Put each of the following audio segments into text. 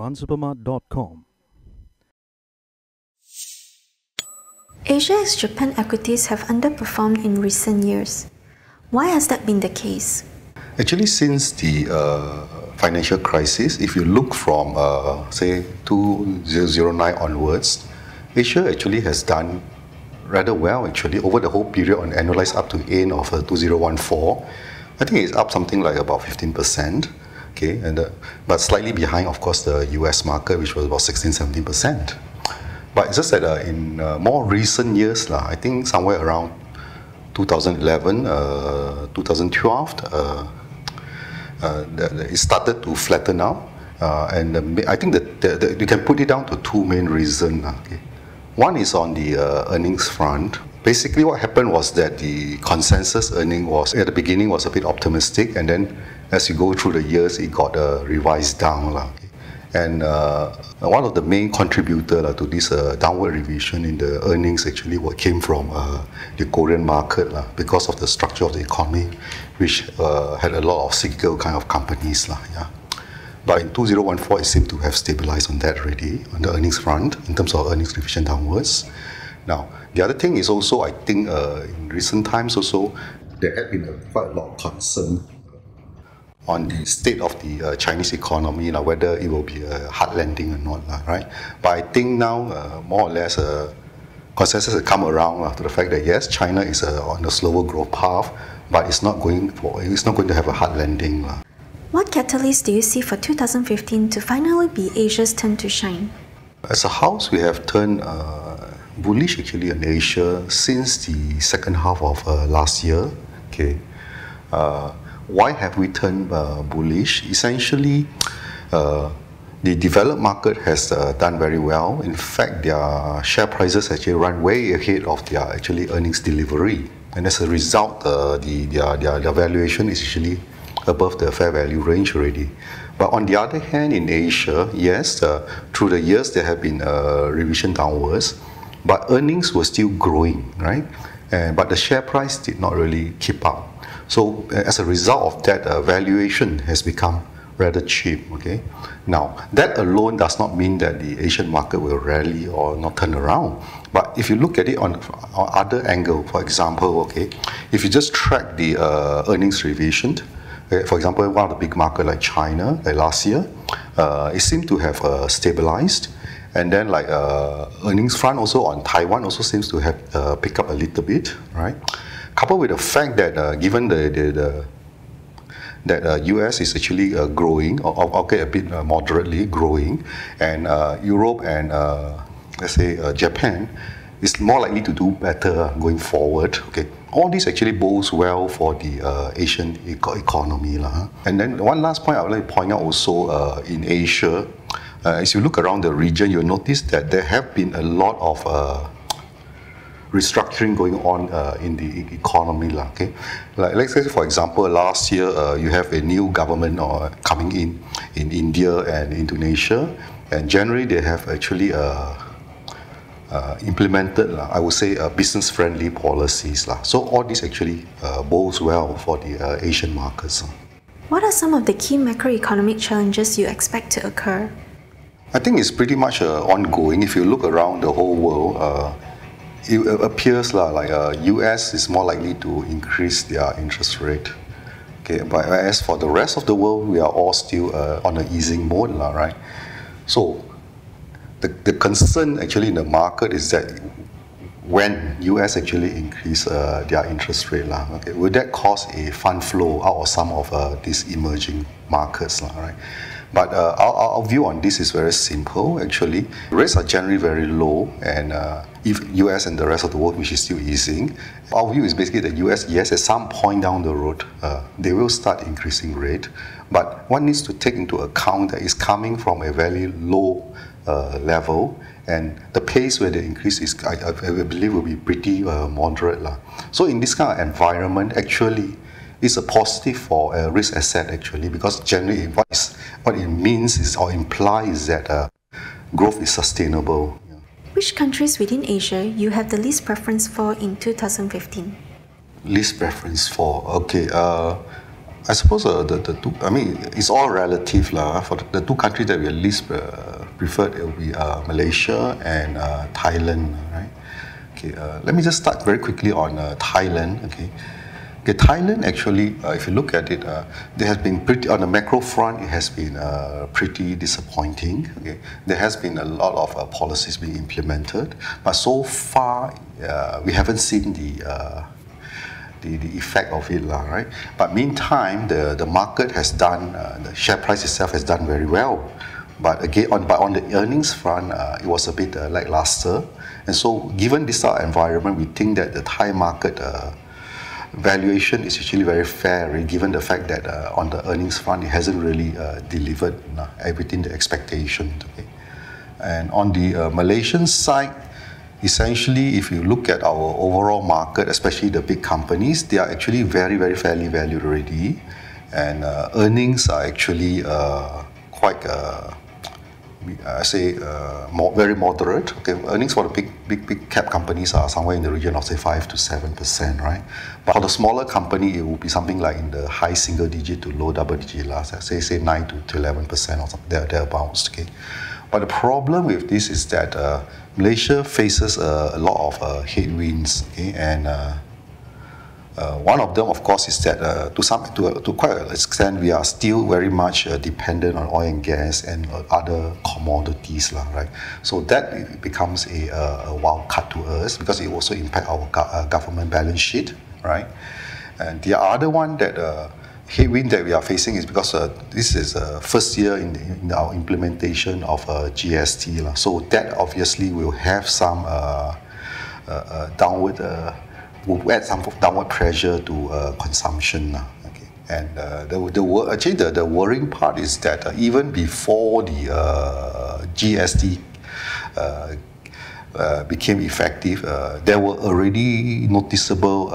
funsupermart.com. Asia ex-Japan equities have underperformed in recent years. Why has that been the case? Actually, since the financial crisis, if you look from, say, 2009 onwards, Asia actually has done rather well, actually, over the whole period on annualized up to end of 2014. I think it's up something like about 15%, okay, but slightly behind, of course, the US market, which was about 16-17%. But it's just that in more recent years, I think somewhere around 2011, 2012, it started to flatten out. And I think that you can put it down to two main reasons. Okay. One is on the earnings front. Basically, what happened was that the consensus earning was, at the beginning, was a bit optimistic, and then as you go through the years, it got revised down. Okay. And one of the main contributors to this downward revision in the earnings actually came from the Korean market because of the structure of the economy, which had a lot of cyclical kind of companies. Yeah. But in 2014, it seemed to have stabilized on that already, on the earnings front, in terms of earnings revision downwards. Now, the other thing is also, I think in recent times also, there had been quite a lot of concern on the state of the Chinese economy, whether it will be a hard landing or not, right? But I think now, more or less, consensus has come around to the fact that yes, China is on a slower growth path, but it's not going to have a hard landing. What catalyst do you see for 2015 to finally be Asia's turn to shine? As a house, we have turned bullish actually in Asia since the second half of last year. Okay. Why have we turned bullish? Essentially, the developed market has done very well. In fact, their share prices actually run way ahead of their actually earnings delivery. And as a result, their valuation is actually above the fair value range already. But on the other hand, in Asia, yes, through the years there have been revision downwards, but earnings were still growing, right? But the share price did not really keep up. So as a result of that, valuation has become rather cheap. Okay. Now that alone does not mean that the Asian market will rally or not turn around. But if you look at it on other angle, for example, okay, if you just track the earnings revision, for example, one of the big markets like China, like last year, it seemed to have stabilized. And then like earnings front also on Taiwan also seems to have picked up a little bit, right? Coupled with the fact that given that US is actually growing, or okay, a bit moderately growing, and Europe and let's say Japan is more likely to do better going forward. Okay, all this actually bodes well for the Asian economy. And then one last point I would like to point out also in Asia, as you look around the region, you'll notice that there have been a lot of restructuring going on in the economy. Okay? Like, let's say, for example, last year you have a new government coming in India and Indonesia, and generally they have actually implemented, I would say, business-friendly policies. So all this actually bodes well for the Asian markets. What are some of the key macroeconomic challenges you expect to occur? I think it's pretty much ongoing. If you look around the whole world, it appears like US is more likely to increase their interest rate. Okay, but as for the rest of the world, we are all still on an easing mode, right? So the concern actually in the market is that when US actually increase their interest rate, okay, will that cause a fund flow out of some of these emerging markets, right? But our view on this is very simple, actually. Rates are generally very low, and if US and the rest of the world, which is still easing, our view is basically that US, yes, at some point down the road, they will start increasing rate. But one needs to take into account that it's coming from a very low level, and the pace where the increase is, I believe, will be pretty moderate. So in this kind of environment, actually, it's a positive for a risk asset actually, because generally what it means is or implies that growth is sustainable. Which countries within Asia you have the least preference for in 2015? Least preference for, okay. I suppose the two, I mean, it's all relative lah. For the two countries that we at least preferred, it will be Malaysia and Thailand, right? Okay, let me just start very quickly on Thailand. Okay, Thailand actually, if you look at it, there has been pretty, on the macro front, it has been pretty disappointing. Okay, there has been a lot of policies being implemented, but so far we haven't seen the effect of it, right? But meantime, the market has done, the share price itself has done very well. But again, on the earnings front, it was a bit lackluster. And so, given this environment, we think that the Thai market valuation is actually very fair, right? Given the fact that on the earnings front, it hasn't really delivered everything the expectation. Okay? And on the Malaysian side, essentially, if you look at our overall market, especially the big companies, they are actually very, very fairly valued already. And earnings are actually quite, very moderate. Okay, earnings for the big cap companies are somewhere in the region of say 5 to 7%, right? But for the smaller company, it will be something like in the high single digit to low double digit, say 9 to 11% or something thereabouts. Okay. But the problem with this is that Malaysia faces a lot of headwinds, okay? And one of them, of course, is that to quite an extent, we are still very much dependent on oil and gas and other commodities, right? So that becomes a wild card to us because it also impacts our government balance sheet, right? And the other one that headwind that we are facing is because this is first year in our implementation of GST. So that obviously will have some will add some downward pressure to consumption. Okay. And the worrying part is that even before the GST became effective, there were already noticeable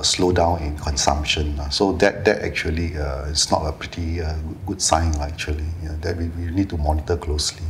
slowdown in consumption. So that actually is not a pretty good sign, actually, that we need to monitor closely.